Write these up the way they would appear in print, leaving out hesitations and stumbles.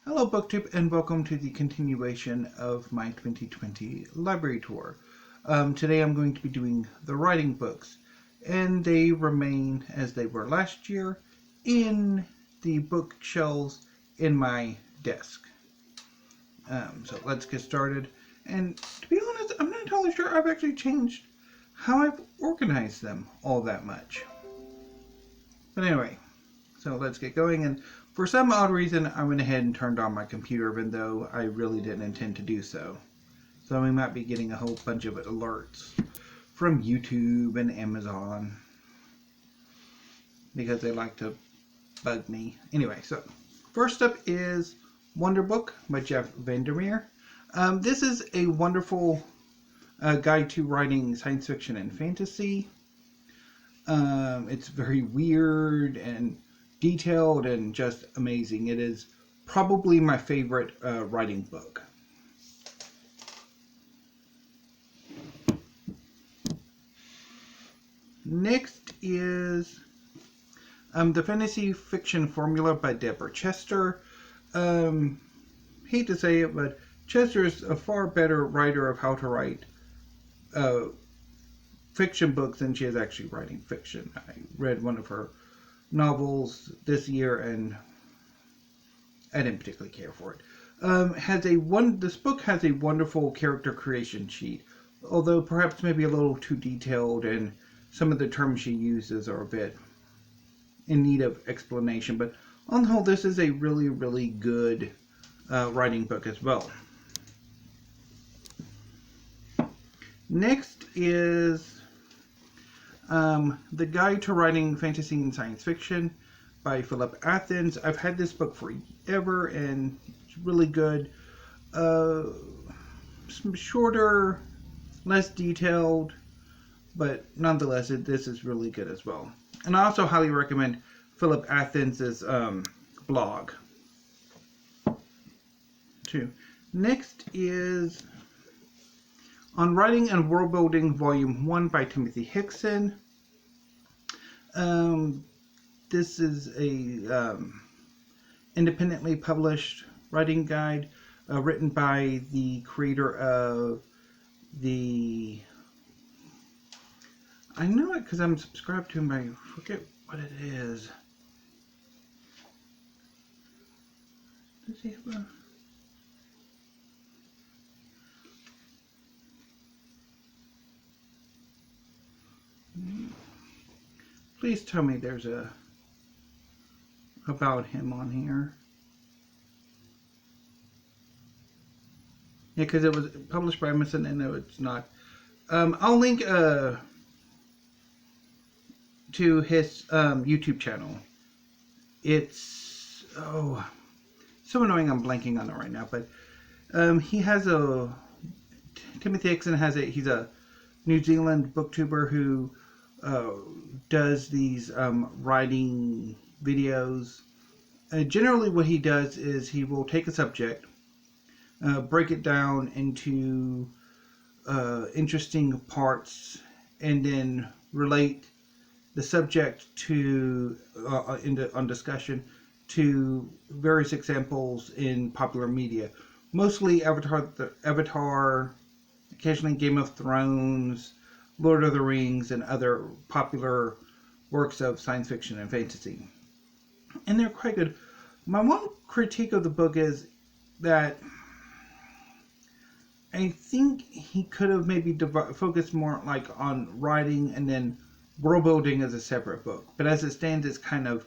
Hello BookTube and welcome to the continuation of my 2020 library tour. Today I'm going to be doing the writing books, and they remain as they were last year in the bookshelves in my desk. So let's get started. And to be honest, I'm not entirely sure I've actually changed how I've organized them all that much. But anyway, so let's get going. And for some odd reason, I went ahead and turned on my computer, even though I really didn't intend to do so. So we might be getting a whole bunch of alerts from YouTube and Amazon because they like to bug me. Anyway, so first up is Wonder Book by Jeff Vandermeer. This is a wonderful guide to writing science fiction and fantasy. It's very weird and detailed and just amazing. It is probably my favorite writing book. Next is The Fantasy Fiction Formula by Deborah Chester. Hate to say it, but Chester is a far better writer of how to write fiction books than she is actually writing fiction. I read one of her novels this year and I didn't particularly care for it. This book has a wonderful character creation sheet, although perhaps maybe a little too detailed, and some of the terms she uses are a bit in need of explanation. But on the whole, this is a really, really good writing book as well. Next is The Guide to Writing Fantasy and Science Fiction by Philip Athens. I've had this book forever and it's really good. Some shorter, less detailed, but nonetheless, this is really good as well. And I also highly recommend Philip Athens' blog too. Next is On Writing and World Building Volume 1 by Timothy Hickson. This is a independently published writing guide written by the creator of I know it because I'm subscribed to him, but I forget what it is. Does he have a... Please tell me there's a about him on here. Yeah, because it was published by Amazon, and no, it's not. I'll link to his YouTube channel. It's so annoying. I'm blanking on it right now, but he has Timothy Hickson has he's a New Zealand booktuber who does these writing videos. Generally what he does is he will take a subject, break it down into interesting parts, and then relate the subject to on discussion to various examples in popular media, mostly Avatar, occasionally Game of Thrones, Lord of the Rings, and other popular works of science fiction and fantasy. And they're quite good. My one critique of the book is that I think he could have maybe focused more on writing and then world building as a separate book. But as it stands, it's kind of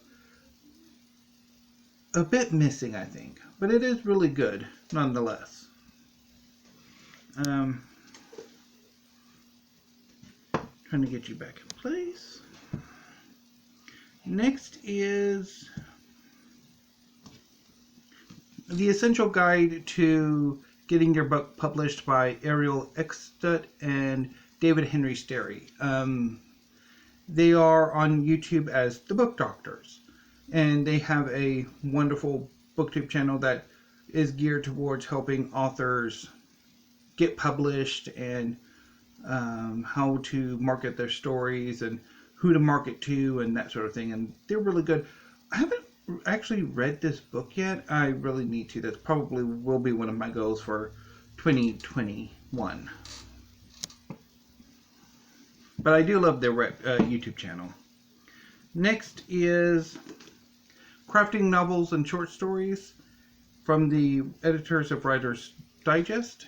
a bit missing, I think. But it is really good, nonetheless. Trying to get you back in place. Next is The Essential Guide to Getting Your Book Published by Ariel Eckstedt and David Henry Sterry. They are on YouTube as The Book Doctors, and they have a wonderful booktube channel that is geared towards helping authors get published and how to market their stories and who to market to and that sort of thing. And they're really good. I haven't actually read this book yet. I really need to. That probably will be one of my goals for 2021. But I do love their YouTube channel. Next is Crafting Novels and Short Stories from the editors of Writer's Digest.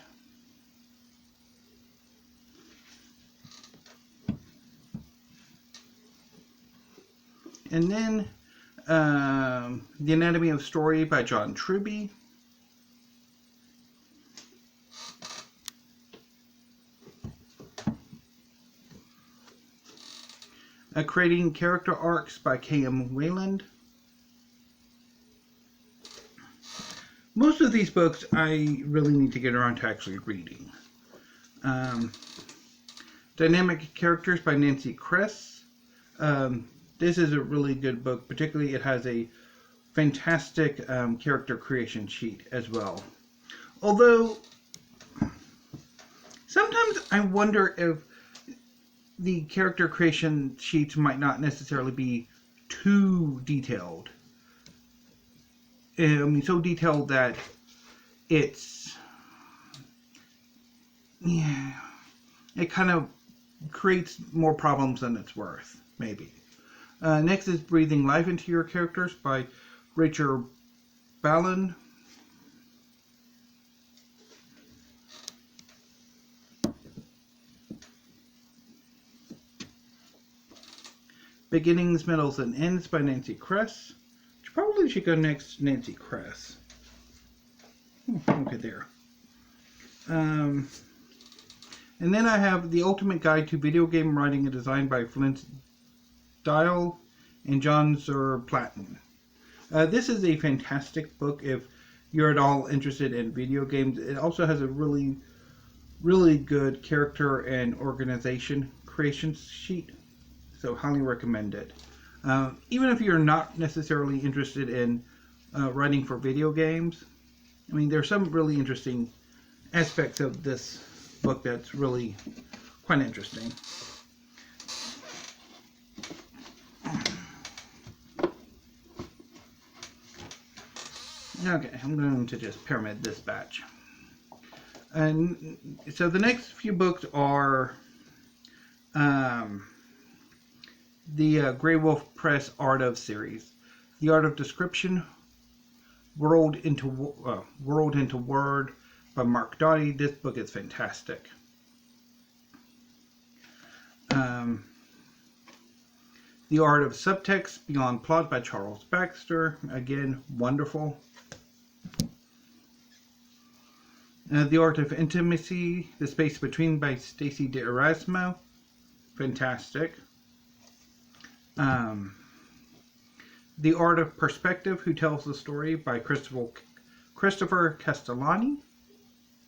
And then The Anatomy of Story by John Truby. Creating Character Arcs by K.M. Wayland. Most of these books I really need to get around to actually reading. Dynamic Characters by Nancy Kress. This is a really good book. Particularly, it has a fantastic character creation sheet as well. Although, sometimes I wonder if the character creation sheets might not necessarily be too detailed. I mean, so detailed that it's, yeah, it kind of creates more problems than it's worth, maybe. Next is Breathing Life into Your Characters by Rachel Ballin. Beginnings, Middles, and Ends by Nancy Kress. Probably should go next to Nancy Kress. Okay, there. And then I have The Ultimate Guide to Video Game Writing and Design by Flint Dial and John Zerplatten. This is a fantastic book if you're at all interested in video games. It also has a really, really good character and organization creation sheet. So highly recommend it. Even if you're not necessarily interested in writing for video games, I mean, there's some really interesting aspects of this book that's really quite interesting. Okay, I'm going to just pyramid this batch. And so the next few books are the Grey Wolf Press Art of series. The Art of Description, World into Word by Mark Doty. This book is fantastic. The Art of Subtext Beyond Plot by Charles Baxter. Again, wonderful. The Art of Intimacy, The Space Between by Stacey D'Erasmo. Fantastic. The Art of Perspective, Who Tells the Story by Christopher Castellani.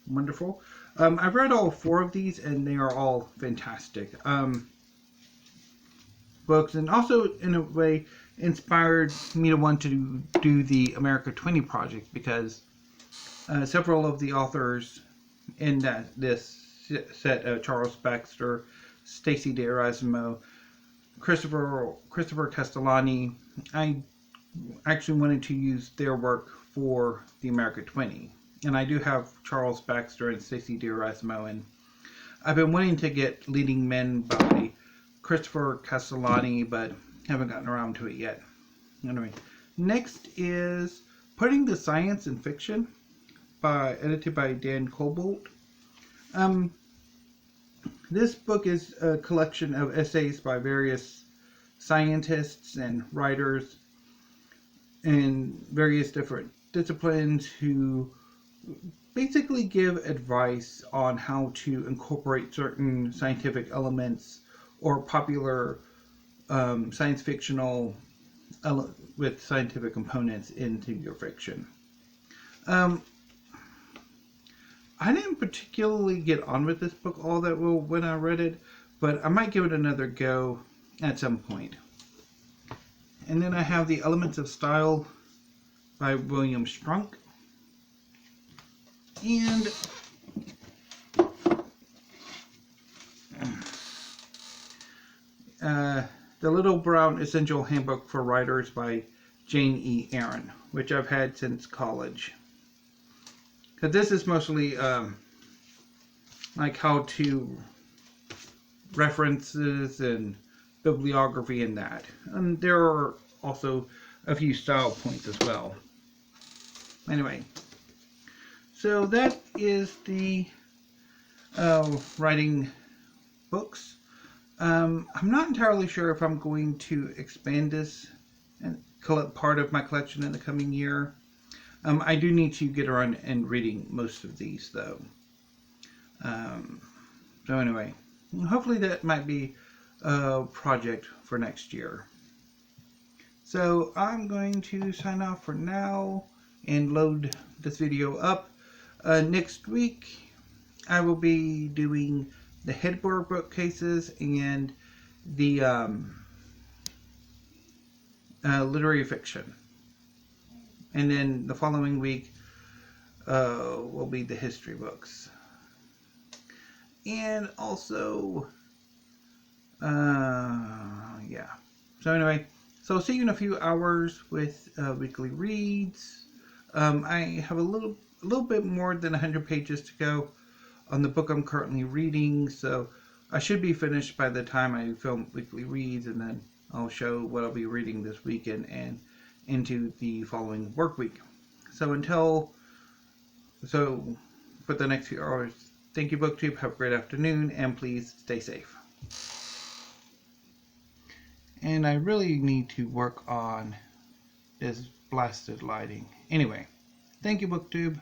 Wonderful. I've read all 4 of these and they are all fantastic books, and also in a way inspired me to want to do the America 20 project, because several of the authors in this set, Charles Baxter, Stacey D'Erasmo, Christopher Castellani, I actually wanted to use their work for the America 20. And I do have Charles Baxter and Stacey D'Erasmo, and I've been wanting to get Leading Men by Christopher Castellani, but haven't gotten around to it yet. Anyway, next is Putting the Science in Fiction, edited by Dan Cobbold. This book is a collection of essays by various scientists and writers in various different disciplines who basically give advice on how to incorporate certain scientific elements or popular science fictional with scientific components into your fiction. I didn't particularly get on with this book all that well when I read it, but I might give it another go at some point. And then I have The Elements of Style by William Strunk. And The Little Brown Essential Handbook for Writers by Jane E. Aaron, which I've had since college. Because this is mostly like how to references and bibliography and that. And there are also a few style points as well. Anyway, so that is the writing books. I'm not entirely sure if I'm going to expand this and collect part of my collection in the coming year. I do need to get around and reading most of these though. So anyway, hopefully that might be a project for next year. So I'm going to sign off for now and load this video up. Next week I will be doing the Hedberg bookcases and the literary fiction. And then the following week will be the history books. And also, yeah. So anyway, so I'll see you in a few hours with weekly reads. I have a little bit more than 100 pages to go on the book I'm currently reading, so I should be finished by the time I film weekly reads, and then I'll show what I'll be reading this weekend and into the following work week. So for the next few hours, thank you, BookTube. Have a great afternoon, and please stay safe. And I really need to work on this blasted lighting. Anyway, thank you, BookTube.